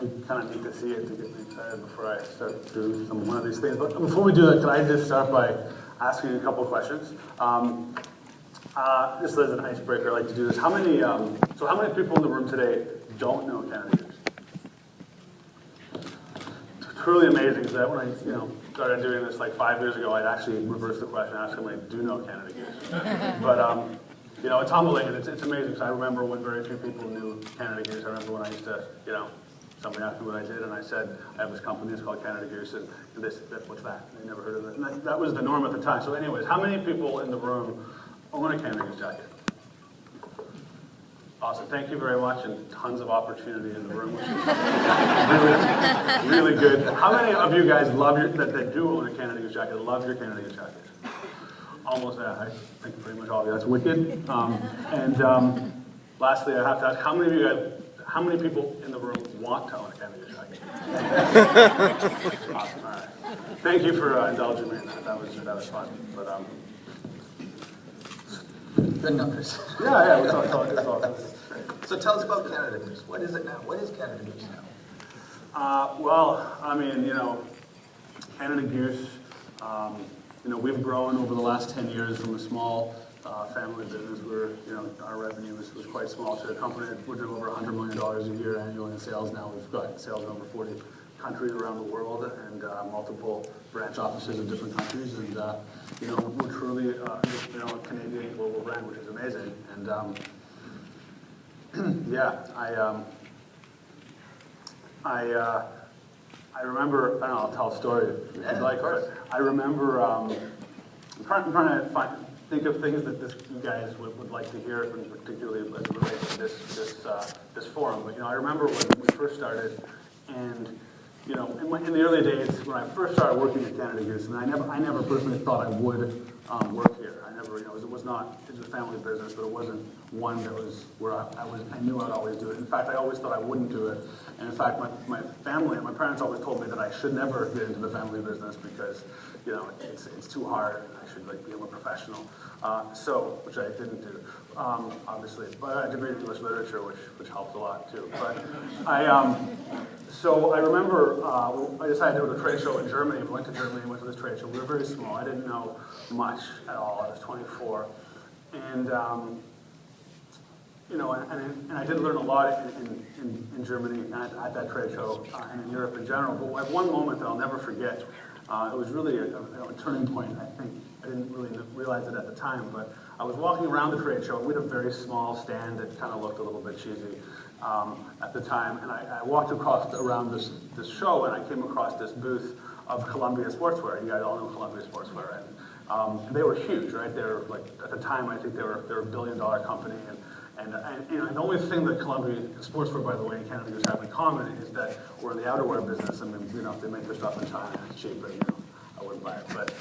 be kind of neat to see it to get me excited before I start doing one of these things. But before we do that, can I just start by asking you a couple of questions? Just as an icebreaker, I like to do this. How many people in the room today don't know Canada Goose? It's truly amazing is that when I started doing this like 5 years ago, I'd actually reverse the question, ask them like, do you know Canada Goose? But it's humbling and it's amazing because I remember when very few people knew Canada Goose. I remember when I used to, somebody asked me what I did and I said, I have this company, it's called Canada Goose, and what's that? They never heard of it. And that was the norm at the time. So anyways, how many people in the room own a Canada Goose jacket? Awesome, thank you very much, and tons of opportunity in the room, which is really, really good. How many of you guys that do own a Canada Goose jacket, love your Canada Goose jacket? Almost, I think pretty much all of you. That's wicked. Lastly, I have to ask, how many people in the room want to own a Canada Goose jacket? Awesome. All right. Thank you for indulging me in that. That was fun. But good numbers. Yeah. It's all. So tell us about Canada Goose. What is it now? What is Canada Goose now? Canada Goose. We've grown over the last 10 years from a small family business where our revenue was quite small to a company that we're doing over $100 million a year annually in sales now. We've got sales in over 40 countries around the world and multiple branch offices in different countries. And we're truly a Canadian global brand, which is amazing. And I remember, I'll tell a story if you'd like, but I remember, I'm trying to think of things that you guys would like to hear, and particularly as it relates to this forum. But I remember when we first started, and in the early days when I first started working at Canada Goose, and I never personally thought I would work here. I never, it was a family business, but it wasn't one that was where I knew I'd always do it. In fact, I always thought I wouldn't do it. And in fact, my family and my parents always told me that I should never get into the family business because, it's too hard. I should be a professional. Which I didn't do, obviously. But I debated English literature, which helped a lot too. But I remember I decided to go to a trade show in Germany. We went to Germany and went to this trade show. We were very small. I didn't know much at all. I was 24. And I did learn a lot in Germany at that trade show and in Europe in general. But at one moment that I'll never forget, it was really a turning point, I think. I didn't really realize it at the time, but I was walking around the trade show. We had a very small stand that kind of looked a little bit cheesy at the time. And I walked around this show, and I came across this booth of Columbia Sportswear. You guys all know Columbia Sportswear, and they were huge, right? They were at the time, I think they were a $1 billion company, and the only thing that Columbia Sportswear, by the way, in Canada Goose have in common is that we're in the outerwear business. I mean, if they make their stuff in China, it's cheap, but I wouldn't buy it. But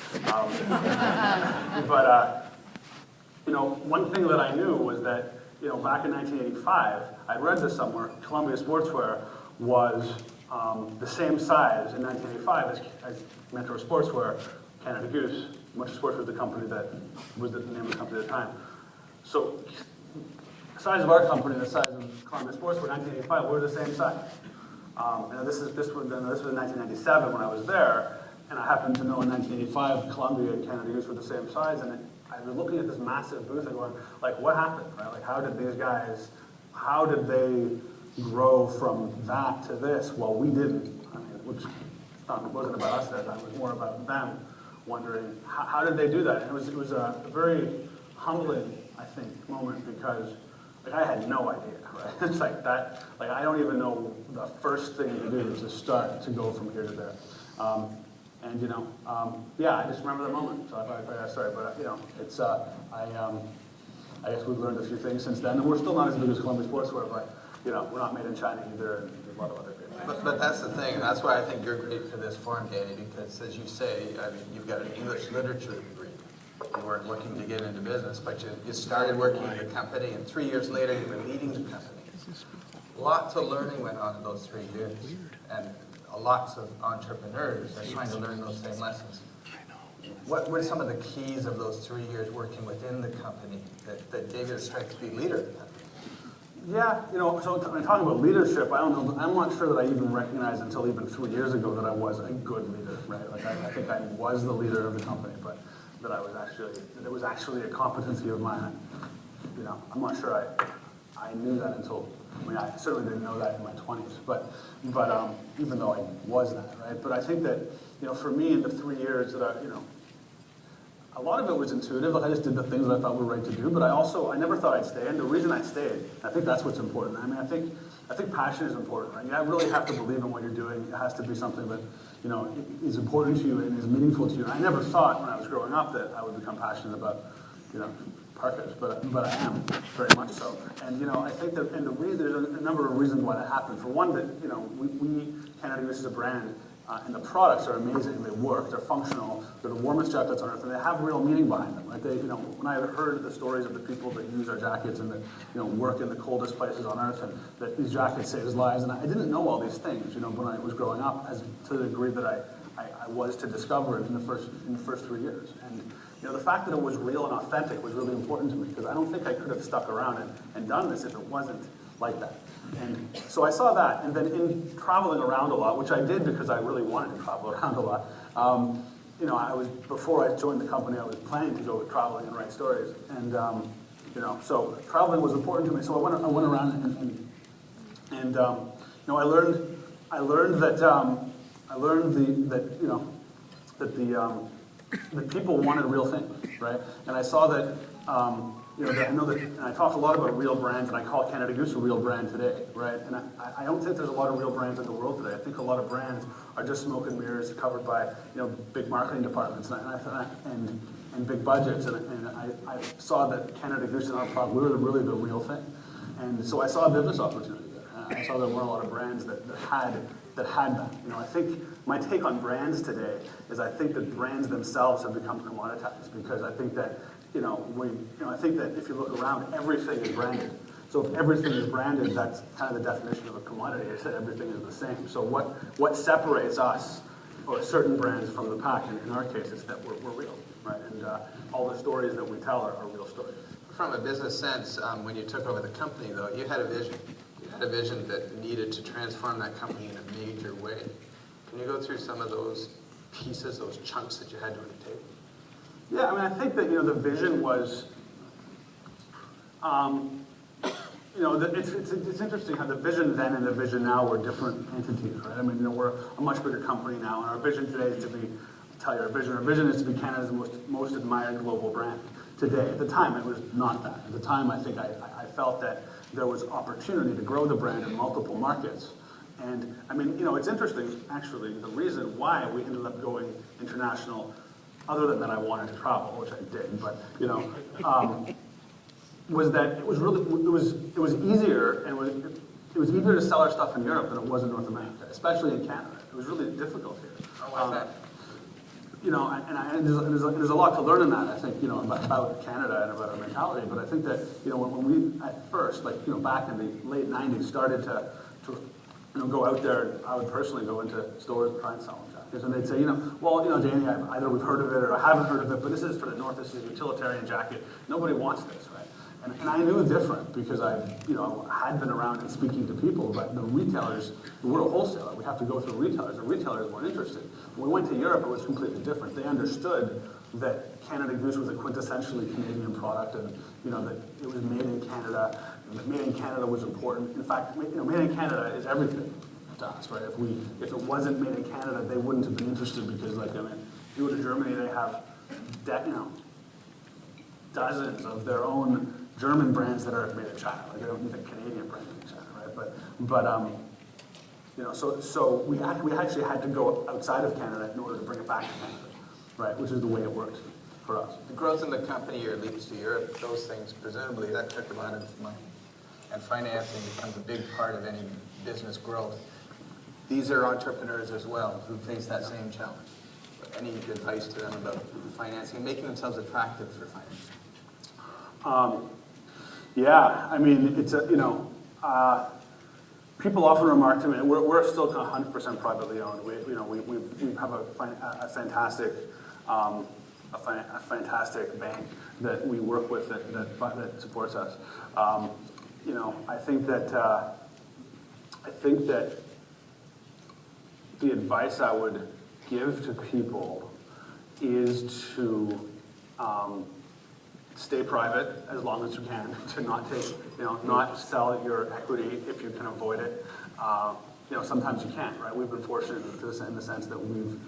one thing that I knew was that back in 1985, I read this somewhere. Columbia Sportswear was the same size in 1985 as Metro Sportswear, Canada Goose. Metro Sportswear was the company that was the name of the company at the time. So the size of our company, the size of Columbia Sportswear in 1985, we were the same size. This was in 1997 when I was there, and I happened to know in 1985 Columbia and Canada Goose were the same size, and I was looking at this massive booth and going, what happened, right? How did they grow from that to this while we didn't? I mean, which wasn't about us that time, it was more about them wondering, how did they do that? And it was a very humbling, I think, moment because I had no idea, right? It's like that, I don't even know the first thing to do to start to go from here to there. I just remember the moment. So sorry, but it's I guess we've learned a few things since then, and we're still not as big as Columbia Sportswear, but we're not made in China either, and a lot of other great things. But that's the thing, and that's why I think you're great for this forum, Danny, because as you say, you've got an English literature degree. You weren't looking to get into business, but you started working in the company, and 3 years later you were leading the company. Lots of learning went on in those 3 years, and lots of entrepreneurs are trying to learn those same lessons. What were some of the keys of those 3 years working within the company that David is trying to be leader of the company? Yeah, so when talking about leadership, I don't know, I'm not sure that I even recognized until even 3 years ago that I was a good leader, right? Like I think I was the leader of the company, but that it was actually a competency of mine. I'm not sure I knew that until, I certainly didn't know that in my 20s, but even though I was that, right? But I think that, for me in the 3 years that a lot of it was intuitive. Like I just did the things that I thought were right to do, but I never thought I'd stay. And the reason I stayed, I think that's what's important. I think passion is important, right? You really have to believe in what you're doing. It has to be something that, is important to you and is meaningful to you. And I never thought when I was growing up that I would become passionate about, parkas, but I am, very much so. And, I think that, and there's a number of reasons why that happened. For one, that, we Canada Goose is a brand, and the products are amazing. They work. They're functional. They're the warmest jackets on earth, and they have real meaning behind them. Right? They, when I heard the stories of the people that use our jackets and that work in the coldest places on earth, and that these jackets saves lives, and I didn't know all these things. When I was growing up, as to the degree that I was to discover it in the first 3 years. And the fact that it was real and authentic was really important to me because I don't think I could have stuck around and done this if it wasn't like that. And so I saw that, and then in traveling around a lot, which I did because I really wanted to travel around a lot. Before I joined the company, I was planning to go traveling and write stories, and so traveling was important to me. So I went around and I learned that people wanted real things, right? And I saw that. And I talk a lot about real brands, and I call Canada Goose a real brand today, right? And I don't think there's a lot of real brands in the world today. I think a lot of brands are just smoke and mirrors covered by, big marketing departments and big budgets. And I saw that Canada Goose and our product, we were really the real thing. And so I saw a business opportunity there. I saw there weren't a lot of brands that had that. I think my take on brands today is I think that brands themselves have become commoditized because I think that I think that if you look around, everything is branded. So if everything is branded, that's kind of the definition of a commodity, is that everything is the same. So what separates us, or certain brands, from the pack, in our case, is that we're real, right? And all the stories that we tell are real stories. From a business sense, when you took over the company, though, you had a vision. You had a vision that needed to transform that company in a major way. Can you go through some of those pieces, those chunks that you had to undertake? Yeah, I think that the vision was, it's interesting how the vision then and the vision now were different entities, right? We're a much bigger company now, and our vision today is to be, our vision is to be Canada's most admired global brand today. At the time, it was not that. At the time, I think I felt that there was opportunity to grow the brand in multiple markets. And it's interesting, actually, the reason why we ended up going international. Other than that, I wanted to travel, which I did, but was that it was easier, and it was easier to sell our stuff in Europe than it was in North America, especially in Canada. It was really difficult here. Why is that? There's a lot to learn in that. I think about Canada and about our mentality. But I think that when we at first, back in the late '90s, started to go out there, I would personally go into stores and try and sell them. And they'd say, Dani, either we've heard of it or I haven't heard of it, but this is for the North, this is a utilitarian jacket. Nobody wants this, right? And I knew different because I had been around and speaking to people, but the retailers, we're a wholesaler, we have to go through retailers. The retailers weren't interested. When we went to Europe, it was completely different. They understood that Canada Goose was a quintessentially Canadian product, and that it was made in Canada, and that made in Canada was important. In fact, made in Canada is everything to us, right? If it wasn't made in Canada, they wouldn't have been interested because, you go to Germany, they have, dozens of their own German brands that are made in China. They don't need a Canadian brand made in China, right? So we actually had to go outside of Canada in order to bring it back to Canada, right? Which is the way it worked for us. The growth in the company, your leaps to Europe, those things, presumably, that took a lot of money. And financing becomes a big part of any business growth. These are entrepreneurs as well who face that same challenge. Any advice to them about financing and making themselves attractive for financing? People often remark to me, we're still 100% privately owned. We have a fantastic bank that we work with that supports us. you know, I think that the advice I would give to people is to stay private as long as you can, to not take, you know, not sell your equity if you can avoid it. You know, sometimes you can't, right? We've been fortunate in the sense that we've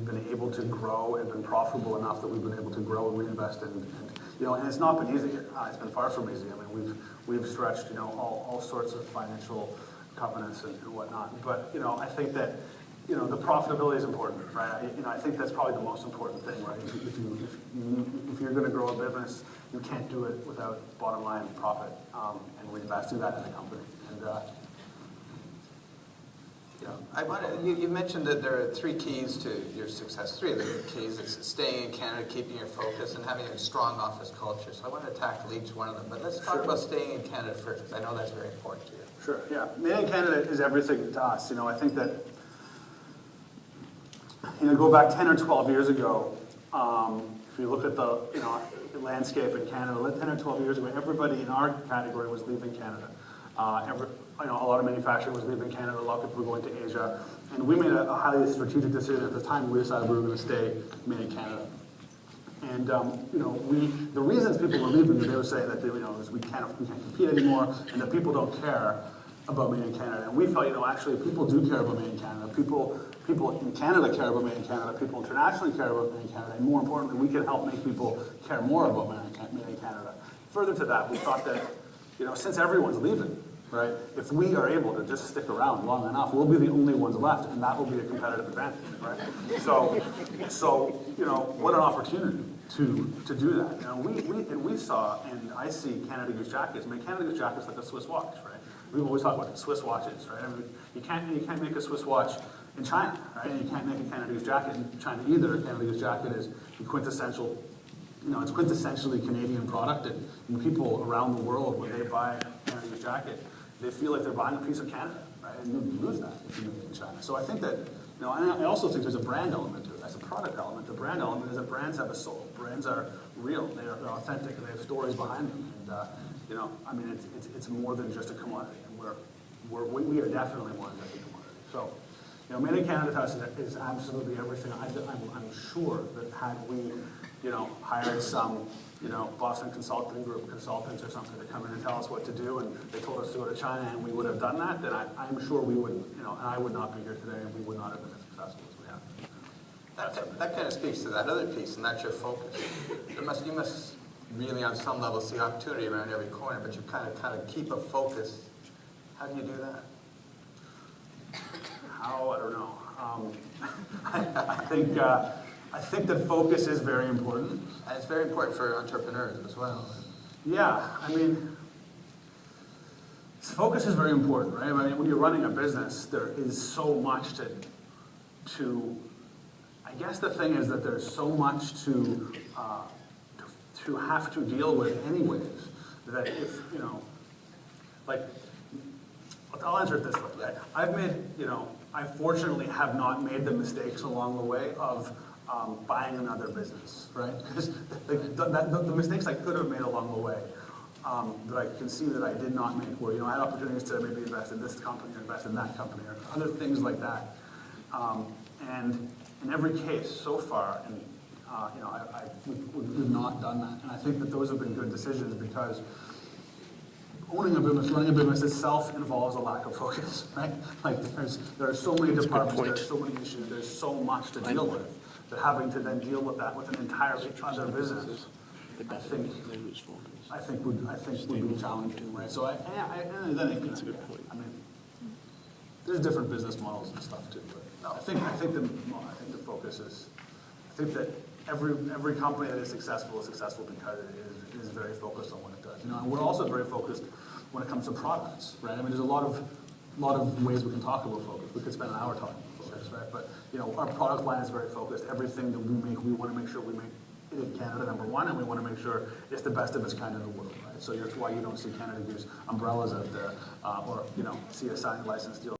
been able to grow and been profitable enough that we've been able to grow and reinvest and you know, and it's not been easy. It's been far from easy. I mean, we've stretched, you know, all sorts of financial covenants and whatnot. But you know, I think that, you know, the profitability is important, right? You know, I think that's probably the most important thing, right? If you're going to grow a business, you can't do it without bottom line profit and reinvesting that in the company. And yeah, you mentioned that there are 3 keys to your success. 3 of the keys: it's staying in Canada, keeping your focus, and having a strong office culture. So I want to tackle each one of them. But let's talk about staying in Canada first, because I know that's very important to you. Sure. Yeah, made in Canada is everything to us. You know, I think that, you know, go back 10 or 12 years ago. If you look at the, you know, the landscape in Canada, 10 or 12 years ago, everybody in our category was leaving Canada. You know, a lot of manufacturing was leaving Canada, a lot of people were going to Asia, and we made a highly strategic decision at the time. We decided we were going to stay made in Canada. And you know, the reasons people were leaving, they were saying that you know, we can't compete anymore, and that people don't care about made in Canada. And we felt, you know, actually people do care about made in Canada. People in Canada care about made in Canada. People internationally care about made in Canada. And more importantly, we can help make people care more about made in Canada. Further to that, we thought that, you know, since everyone's leaving, right, if we are able to just stick around long enough, we'll be the only ones left, and that will be a competitive advantage, right? So you know, what an opportunity to do that. You know, we saw, and I see Canada Goose jackets. I mean, Canada Goose jackets like a Swiss watch, right? We've always talked about Swiss watches, right? I mean, you can't make a Swiss watch in China, right? And you can't make a Canada Goose jacket in China either. A Canada Goose jacket is the quintessential, you know, it's quintessentially Canadian product, and people around the world, when they buy a Canada Goose jacket, they feel like they're buying a piece of Canada, right? And you lose that if you make it in China. So I think that, you know, and I also think there's a brand element to it. That's a product element. The brand element is that brands have a soul. Brands are real. They're authentic, and they have stories behind them. And you know, I mean, it's more than just a commodity, and we are definitely more than just a commodity. So, you know, made in Canada to us is absolutely everything. I'm sure that had we, you know, hired some, you know, Boston Consulting Group consultants or something to come in and tell us what to do, and they told us to go to China, and we would have done that, then I'm sure we wouldn't, you know, and I would not be here today, and we would not have been as successful as we have. That kind of speaks to that other piece, and that's your focus. You must really, on some level, see opportunity around every corner, but you kind of keep a focus. How do you do that? How? I don't know. I think that focus is very important. And it's very important for entrepreneurs as well. Yeah, I mean, focus is very important, right? I mean, when you're running a business, there is so much to I guess the thing is that there's so much to have to deal with anyways, that if, you know, like, I'll answer it this way, right? I've made, you know, I fortunately have not made the mistakes along the way of buying another business, right? Because the mistakes I could have made along the way that I can see that I did not make, where, you know, I had opportunities to maybe invest in this company or invest in that company or other things like that. And in every case so far, and you know, we've not done that. And I think that those have been good decisions, because owning a business, running a business itself involves a lack of focus, right? Like there are so many departments, there's so many issues, there's so much to deal with, that having to then deal with that with an entirely other business, I think would be challenging, right? So and then it, that's a good point. I mean, there's different business models and stuff too, but no, I think the focus is, I think that every company that is successful because it is very focused on what it does. You know, and we're also very focused when it comes to products, right? I mean, there's a lot of ways we can talk about focus. We could spend an hour talking about focus, right? But you know, our product line is very focused. Everything that we make, we want to make sure we make it in Canada, number one, and we want to make sure it's the best of its kind in the world, right? So that's why you don't see Canada Goose umbrellas out there, or you know, see a signing license deal.